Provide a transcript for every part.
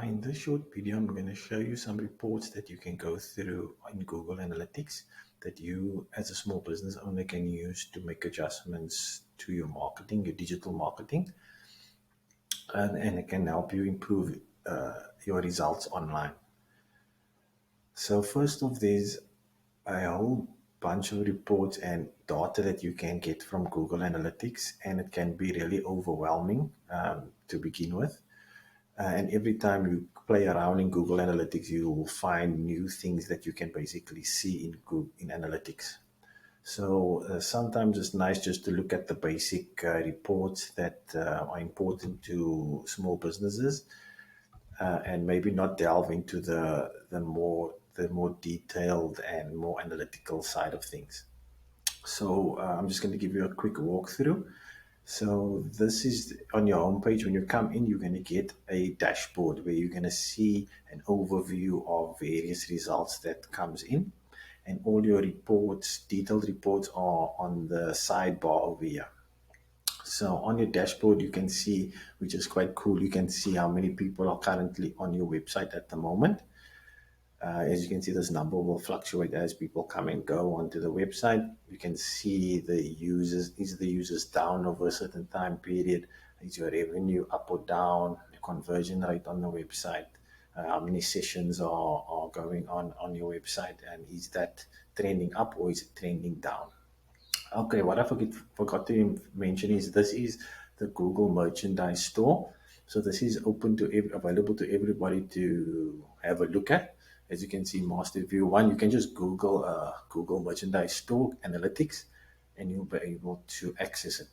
In this short video, I'm going to show you some reports that you can go through in Google Analytics that you as a small business owner can use to make adjustments to your marketing, your digital marketing, and it can help you improve your results online. So first off, there's a whole bunch of reports and data that you can get from Google Analytics, and it can be really overwhelming to begin with. And every time you play around in Google Analytics, you will find new things that you can basically see in Google, in Analytics. So sometimes it's nice just to look at the basic reports that are important to small businesses, and maybe not delve into the more detailed and more analytical side of things. So I'm just going to give you a quick walkthrough. So this is on your homepage. When you come in, you're going to get a dashboard where you're going to see an overview of various results that comes in, and all your reports, detailed reports, are on the sidebar over here. So on your dashboard, you can see, which is quite cool, you can see how many people are currently on your website at the moment. As you can see, this number will fluctuate as people come and go onto the website. You can see the users, is the users down over a certain time period? Is your revenue up or down? The conversion rate on the website? How many sessions are going on your website? And is that trending up or is it trending down? Okay, what I forgot to mention is this is the Google Merchandise Store. So this is open to available to everybody to have a look at. As you can see, Master View 1, you can just Google Google Merchandise Store Analytics, and you'll be able to access it.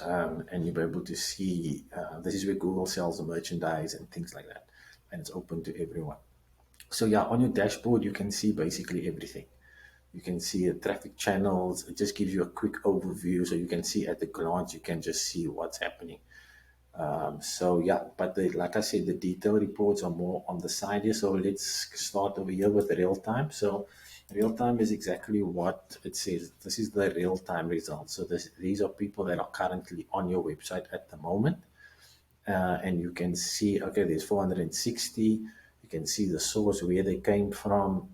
And you'll be able to see this is where Google sells the merchandise and things like that. And it's open to everyone. So yeah, on your dashboard, you can see basically everything. You can see the traffic channels. It just gives you a quick overview, so you can see at a glance, you can just see what's happening. So yeah, but like I said, the detailed reports are more on the side here. So let's start over here with the real time. So real time is exactly what it says. This is the real time results. So these are people that are currently on your website at the moment. And you can see, okay, there's 460. You can see the source, where they came from.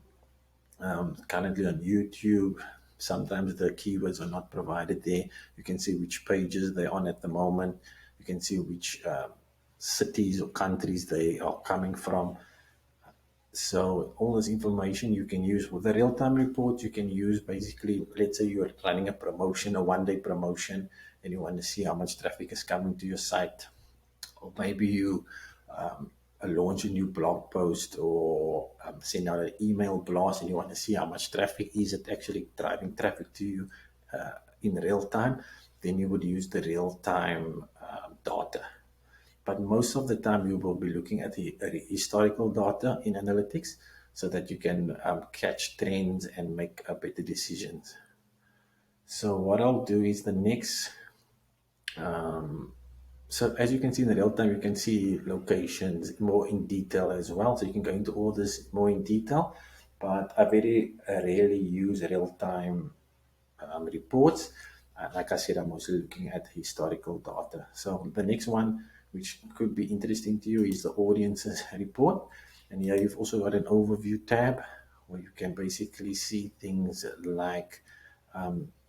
Currently on YouTube, sometimes the keywords are not provided there. You can see which pages they're on at the moment. You can see which cities or countries they are coming from. So all this information you can use with the real-time report. You can use basically, let's say you're running a promotion, a one-day promotion, and you want to see how much traffic is coming to your site. Or maybe you launch a new blog post, or send out an email blast, and you want to see how much traffic is it actually driving traffic to you in real time. Then you would use the real time data. But most of the time, you will be looking at the historical data in analytics, so that you can catch trends and make better decisions. So what I'll do is the next. So as you can see in the real time, you can see locations more in detail as well. So you can go into all this more in detail, but I very rarely use real time reports. Like I said, I'm mostly looking at historical data. So the next one, which could be interesting to you, is the audiences report. And here you've also got an overview tab where you can basically see things like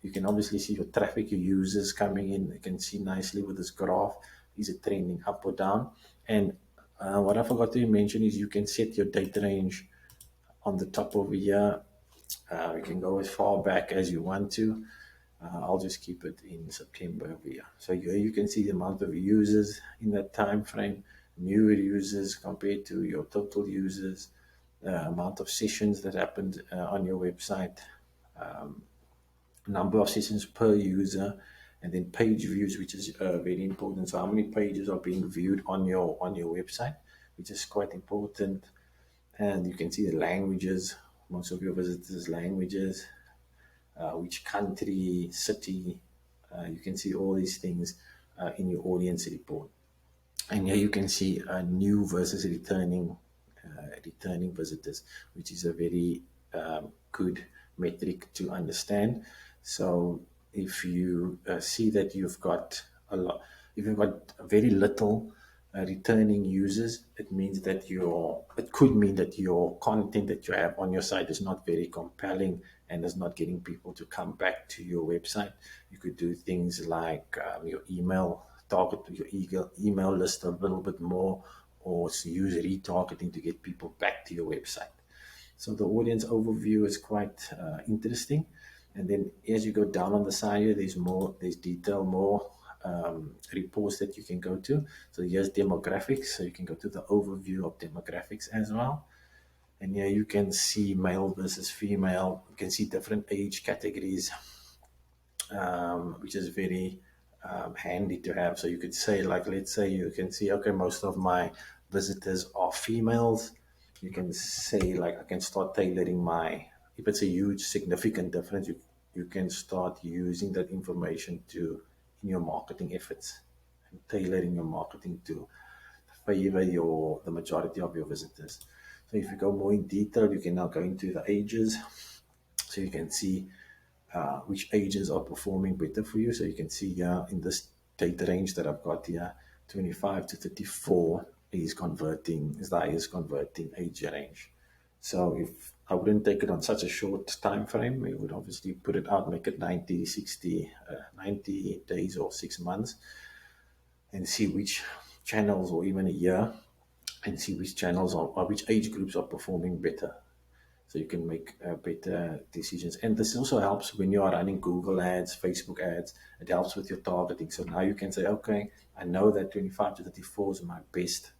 you can obviously see your traffic, your users coming in. You can see nicely with this graph, is it trending up or down? And what I forgot to mention is you can set your date range on the top over here. You can go as far back as you want to. I'll just keep it in September over here. So here you can see the amount of users in that time frame, new users compared to your total users, amount of sessions that happened on your website, number of sessions per user, and then page views, which is very important. So how many pages are being viewed on your website, which is quite important. And you can see the languages, most of your visitors' languages, which country, city. You can see all these things in your audience report. And here you can see new versus returning visitors, which is a very good metric to understand. So if you see that you've got a lot, if you've got very little returning users, it could mean that your content that you have on your site is not very compelling and is not getting people to come back to your website. You could do things like your email, target your email list a little bit more, or use retargeting to get people back to your website. So the audience overview is quite interesting. And then as you go down on the side here, there's detail, more reports that you can go to. So here's demographics. So you can go to the overview of demographics as well. And here you can see male versus female. You can see different age categories, which is very handy to have. So you could say, like, let's say you can see, okay, most of my visitors are females. You can say, like, I can start tailoring if it's a huge, significant difference, you can start using that information in your marketing efforts and tailoring your marketing to favor the majority of your visitors. So if you go more in detail, you can now go into the ages. So you can see which ages are performing better for you. So you can see here in this data range that I've got here, 25 to 34 is the highest converting age range. So if I wouldn't take it on such a short time frame, we would obviously put it out, make it 90, 60, 90 days or 6 months, and see which channels, or even a year, and see which channels or which age groups are performing better, so you can make better decisions. And this also helps when you are running Google ads, Facebook ads. It helps with your targeting. So now you can say, okay, I know that 25 to 34 is my best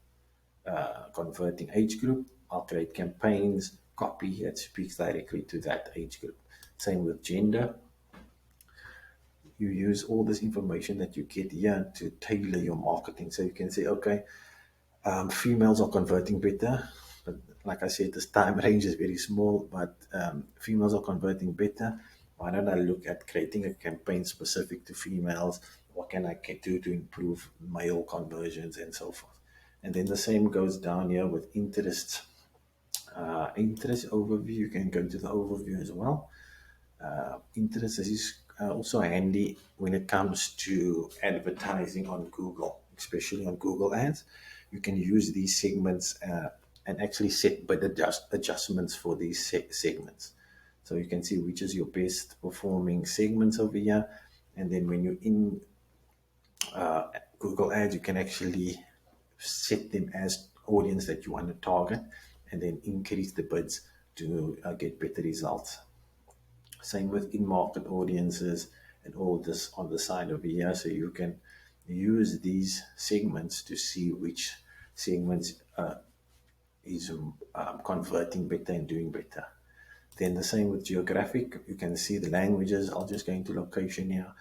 converting age group. I'll create campaigns, copy that speaks directly to that age group. Same with gender. You use all this information that you get here to tailor your marketing. So you can say, okay, females are converting better, but like I said, this time range is very small, but females are converting better. Why don't I look at creating a campaign specific to females? What can I do to improve male conversions and so forth? And then the same goes down here with interests. Interest overview, you can go to the overview as well. Interest is also handy when it comes to advertising on Google, especially on Google Ads. You can use these segments and actually set better adjustments for these segments. So you can see which is your best performing segments over here. And then when you're in Google Ads, you can actually set them as audience that you want to target, and then increase the bids to get better results. Same with in-market audiences and all this on the side over here. So you can use these segments to see which segments is converting better and doing better. Then the same with geographic. You can see the languages. I'll just go into location here.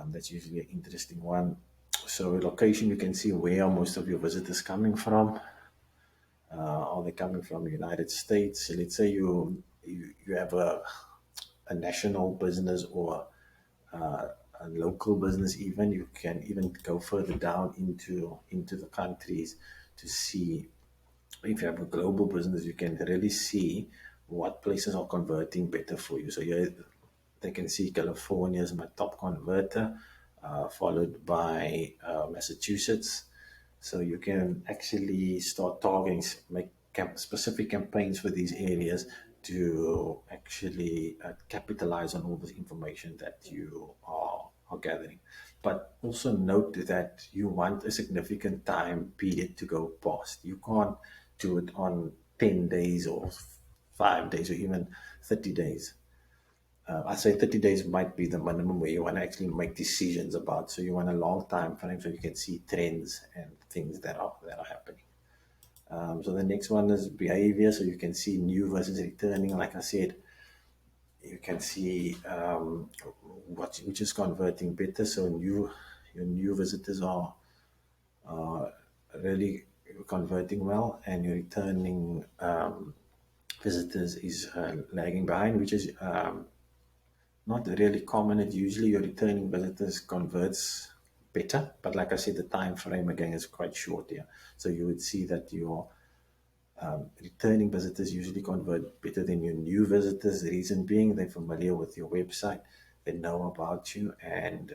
That's usually an interesting one. So location, you can see where are most of your visitors coming from. Are they coming from the United States? So let's say you have a national business or a local business. Even you can even go further down into the countries to see. If you have a global business, you can really see what places are converting better for you. So yeah, they can see California is my top converter, followed by Massachusetts. So you can actually start targeting, make specific campaigns for these areas to actually capitalize on all this information that you are gathering. But also note that you want a significant time period to go past. You can't do it on 10 days or 5 days or even 30 days. I say 30 days might be the minimum where you want to actually make decisions about. So you want a long time frame so you can see trends and things that are happening. So the next one is behavior. So you can see new versus returning. Like I said, you can see which is converting better. So your new visitors are really converting well, and your returning visitors is lagging behind, which is not really common. It usually your returning visitors converts better, but like I said, the time frame again is quite short here. So you would see that your returning visitors usually convert better than your new visitors. The reason being they're familiar with your website, they know about you, and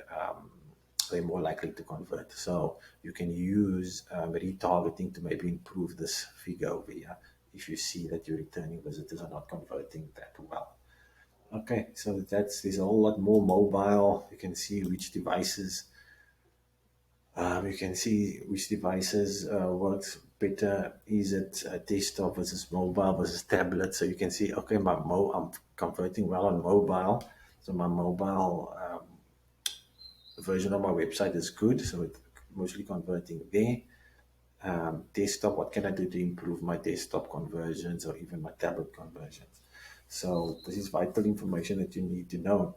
they're more likely to convert. So you can use retargeting to maybe improve this figure over here if you see that your returning visitors are not converting that well. Okay, so there's a whole lot more mobile. You can see which devices you can see which devices works better. Is it desktop versus mobile versus tablet? So you can see, okay, I'm converting well on mobile. So my mobile version of my website is good. So it's mostly converting there. Desktop, what can I do to improve my desktop conversions or even my tablet conversions? So this is vital information that you need to know.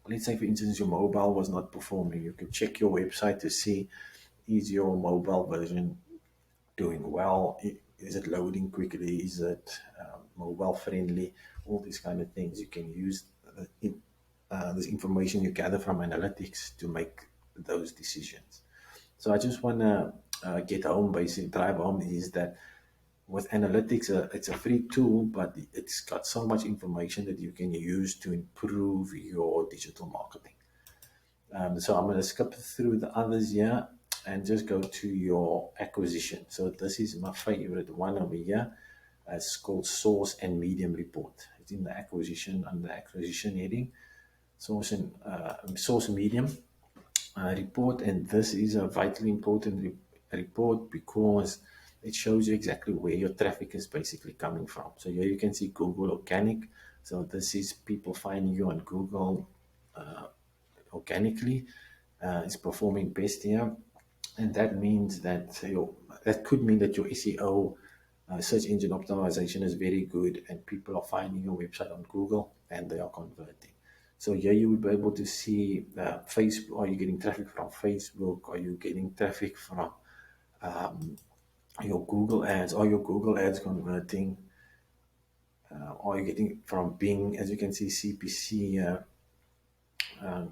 Let's say, for instance, your mobile was not performing. You can check your website to see, is your mobile version doing well? Is it loading quickly? Is it mobile friendly? All these kind of things. You can use this information you gather from analytics to make those decisions. So I just want to get home, basically drive home, is that with analytics, it's a free tool, but it's got so much information that you can use to improve your digital marketing. So I'm going to skip through the others here and just go to your acquisition. So this is my favorite one over here. It's called Source and Medium Report. It's in the acquisition, under the acquisition heading. Source Medium report, and this is a vitally important report because it shows you exactly where your traffic is basically coming from. So here you can see Google Organic. So this is people finding you on Google organically. Is performing best here, and that means that that could mean that your SEO, search engine optimization, is very good, and people are finding your website on Google and they are converting. So here you would be able to see Facebook. Are you getting traffic from Facebook? Are you getting traffic from your Google ads? Are your Google ads converting? Are you getting from Bing? As you can see, CPC.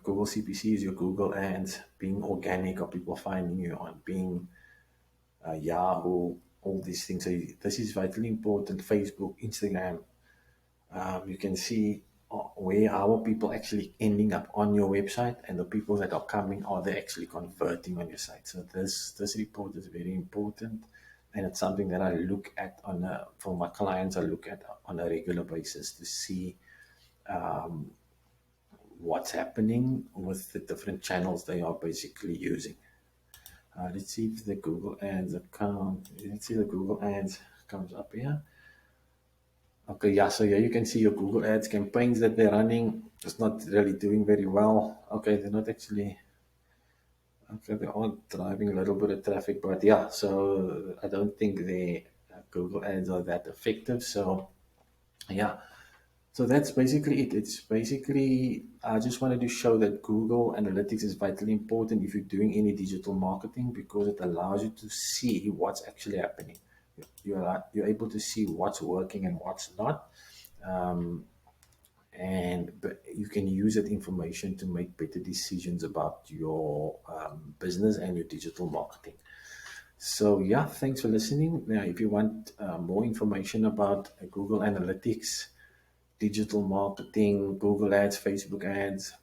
Google CPC is your Google ads. Being organic, are people finding you on Bing, Yahoo, all these things. So this is vitally important. Facebook, Instagram. You can see where how are people actually ending up on your website, and the people that are coming, are they actually converting on your site? So this report is very important, and it's something that I look at for my clients. I look at on a regular basis to see what's happening with the different channels they are basically using. Let's see if the Google Ads account, let's see the Google Ads comes up here. Okay, yeah, so yeah, you can see your Google Ads campaigns that they're running. It's not really doing very well. Okay, they're not actually, okay, they are driving a little bit of traffic, but yeah, so I don't think the Google Ads are that effective. So yeah, so that's basically it. It's basically, I just wanted to show that Google Analytics is vitally important if you're doing any digital marketing, because it allows you to see what's actually happening. You're able to see what's working and what's not. Um, but you can use that information to make better decisions about your business and your digital marketing. So yeah, thanks for listening. Now, if you want more information about Google Analytics, digital marketing, Google Ads, Facebook ads,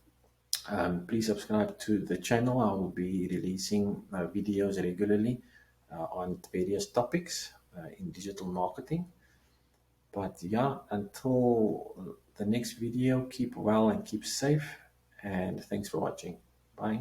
please subscribe to the channel. I will be releasing videos regularly on various topics in digital marketing. But yeah, until the next video, keep well and keep safe. And thanks for watching. Bye.